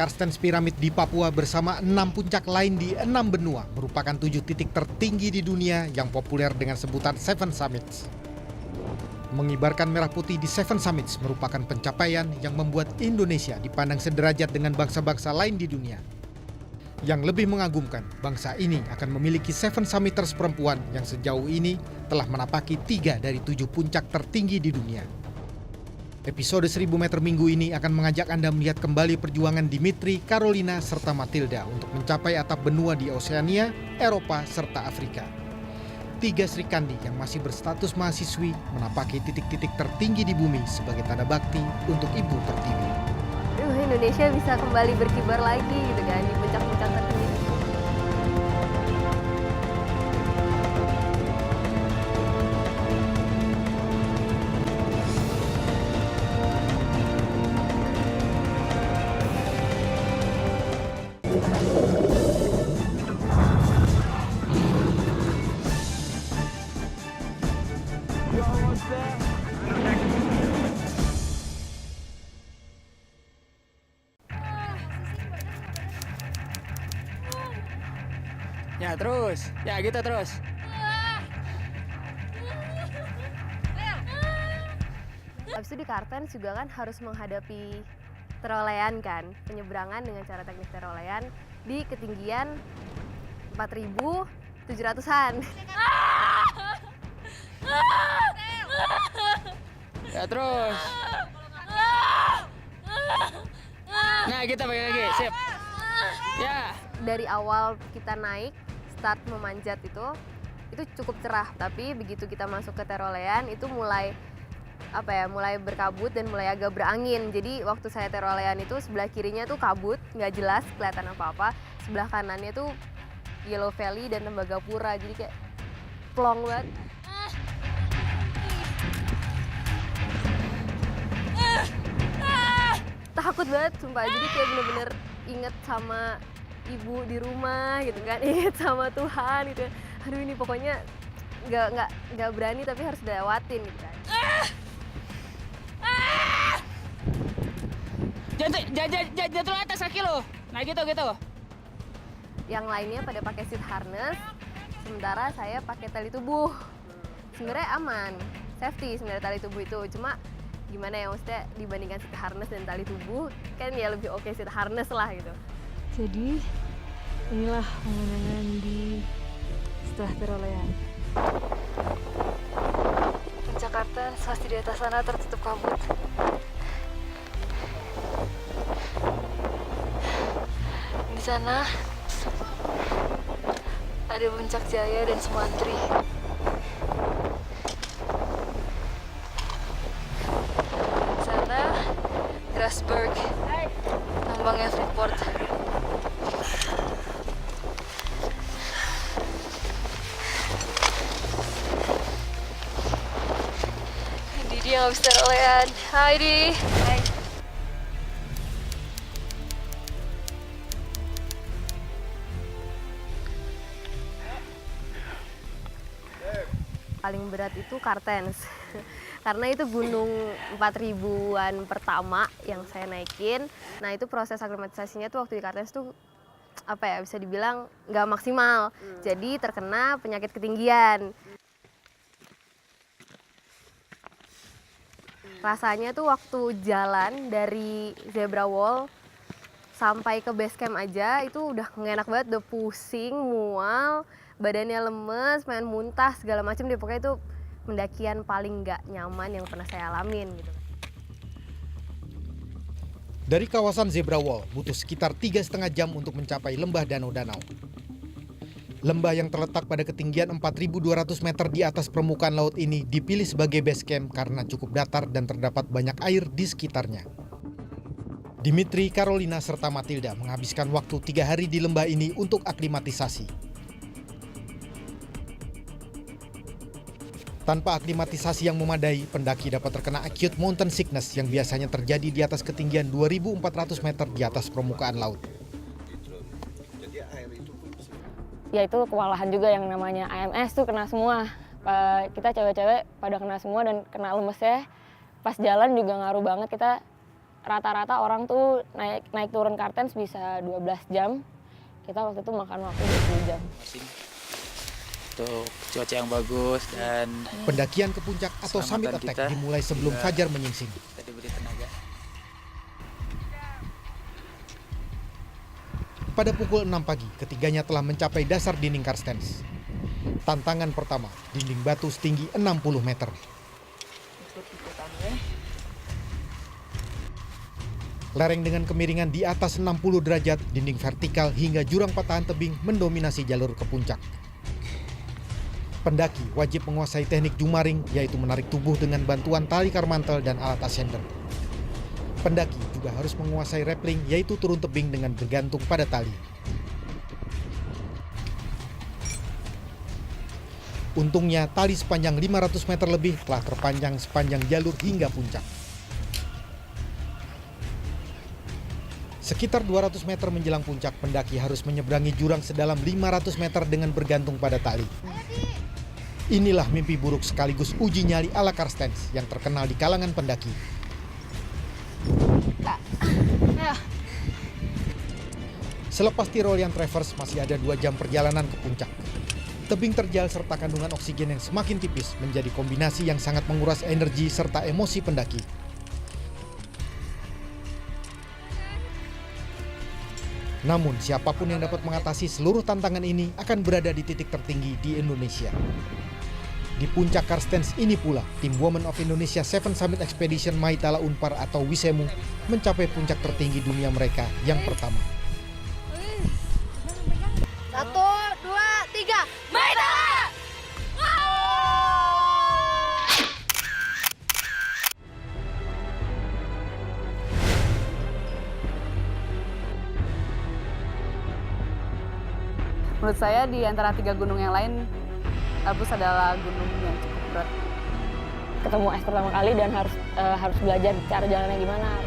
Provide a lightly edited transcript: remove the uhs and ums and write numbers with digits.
Karstens Pyramid di Papua bersama 6 puncak lain di 6 benua merupakan 7 titik tertinggi di dunia yang populer dengan sebutan Seven Summits. Mengibarkan merah putih di Seven Summits merupakan pencapaian yang membuat Indonesia dipandang sederajat dengan bangsa-bangsa lain di dunia. Yang lebih mengagumkan, bangsa ini akan memiliki Seven Summiters perempuan yang sejauh ini telah menapaki 3 dari 7 puncak tertinggi di dunia. Episode 1000 meter minggu ini akan mengajak Anda melihat kembali perjuangan Dimitri, Carolina, serta Matilda untuk mencapai atap benua di Oseania, Eropa, serta Afrika. 3 Sri Kandi yang masih berstatus mahasiswi menapaki titik-titik tertinggi di bumi sebagai tanda bakti untuk Ibu Pertiwi. Indonesia bisa kembali berkibar lagi gitu kan di puncak-puncak tertinggi. Ya terus, ya gitu terus. Habis itu di Kartens juga kan harus menghadapi terolean kan, penyeberangan dengan cara teknik terolean di ketinggian 4.700-an. Ya terus. Nah kita balik lagi, sip. Ya. Dari awal kita naik, start memanjat itu cukup cerah. Tapi begitu kita masuk ke terolean itu mulai berkabut dan mulai agak berangin. Jadi waktu saya terolean itu sebelah kirinya tuh kabut, nggak jelas kelihatan apa-apa. Sebelah kanannya tuh Yellow Valley dan Tembagapura, jadi kayak plong banget. Takut banget sumpah, jadi kayak bener-bener inget sama ibu di rumah gitu kan, inget sama Tuhan gitu. Aduh ini pokoknya nggak berani tapi harus dilewatin gitu kan. Jatuh atas kaki lo. Nah gitu. Yang lainnya pada pakai seat harness, sementara saya pakai tali tubuh. Sebenarnya aman, safety sebenarnya tali tubuh itu. Cuma gimana ya, maksudnya dibandingkan seat harness dan tali tubuh kan ya lebih oke seat harness lah gitu. Jadi inilah pemandangan setelah terolean. Puncak Kartens pasti di atas sana tertutup kabut. Di sana ada Puncak Jaya dan Sumantri. Di sana Grasberg, tambangnya Freeport. Dia nggak bisa terolean. Hai Di. Hai. Paling berat itu Kartens. Karena itu gunung 4.000-an pertama yang saya naikin. Nah itu proses aklimatisasinya tuh waktu di Kartens tuh bisa dibilang nggak maksimal. Jadi terkena penyakit ketinggian. Rasanya tuh waktu jalan dari Zebra Wall sampai ke base camp aja itu udah nggak enak banget, udah pusing, mual, badannya lemes, pengen muntah segala macam deh. Pokoknya itu pendakian paling nggak nyaman yang pernah saya alamin gitu. Dari kawasan Zebra Wall butuh sekitar 3,5 jam untuk mencapai lembah Danau-Danau. Lembah yang terletak pada ketinggian 4.200 meter di atas permukaan laut ini dipilih sebagai base camp karena cukup datar dan terdapat banyak air di sekitarnya. Dimitri, Carolina, serta Matilda menghabiskan waktu 3 hari di lembah ini untuk aklimatisasi. Tanpa aklimatisasi yang memadai, pendaki dapat terkena acute mountain sickness yang biasanya terjadi di atas ketinggian 2.400 meter di atas permukaan laut. Ya itu kewalahan juga, yang namanya AMS tuh kena semua. Kita cewek-cewek pada kena semua dan kena lemesnya. Pas jalan juga ngaruh banget, kita rata-rata orang tuh naik turun Kartens bisa 12 jam. Kita waktu itu makan waktu 20 jam. Untuk cuaca yang bagus dan Pendakian ke puncak atau summit Keselamatan attack kita dimulai sebelum juga fajar menyingsing. kita diberi tenaga. Pada pukul 6 pagi, ketiganya telah mencapai dasar dinding Karstens. Tantangan pertama, dinding batu setinggi 60 meter. Lereng dengan kemiringan di atas 60 derajat, dinding vertikal hingga jurang patahan tebing mendominasi jalur ke puncak. Pendaki wajib menguasai teknik jumaring, yaitu menarik tubuh dengan bantuan tali karmantel dan alat ascender. Pendaki juga harus menguasai rappelling, yaitu turun tebing dengan bergantung pada tali. Untungnya, tali sepanjang 500 meter lebih telah terpanjang sepanjang jalur hingga puncak. Sekitar 200 meter menjelang puncak, pendaki harus menyeberangi jurang sedalam 500 meter dengan bergantung pada tali. Inilah mimpi buruk sekaligus uji nyali ala Karstens yang terkenal di kalangan pendaki. Selepas Tirolian Traverse, masih ada 2 jam perjalanan ke puncak. Tebing terjal serta kandungan oksigen yang semakin tipis menjadi kombinasi yang sangat menguras energi serta emosi pendaki. Namun, siapapun yang dapat mengatasi seluruh tantangan ini akan berada di titik tertinggi di Indonesia. Di puncak Karstens ini pula, tim Women of Indonesia Seven Summit Expedition Maitala Unpar atau Wisemu mencapai puncak tertinggi dunia mereka yang pertama. 1, 2, 3, Maitala! Menurut saya di antara 3 gunung yang lain, Elbrus adalah gunung yang cukup berat. Ketemu es pertama kali dan harus belajar cara jalannya gimana.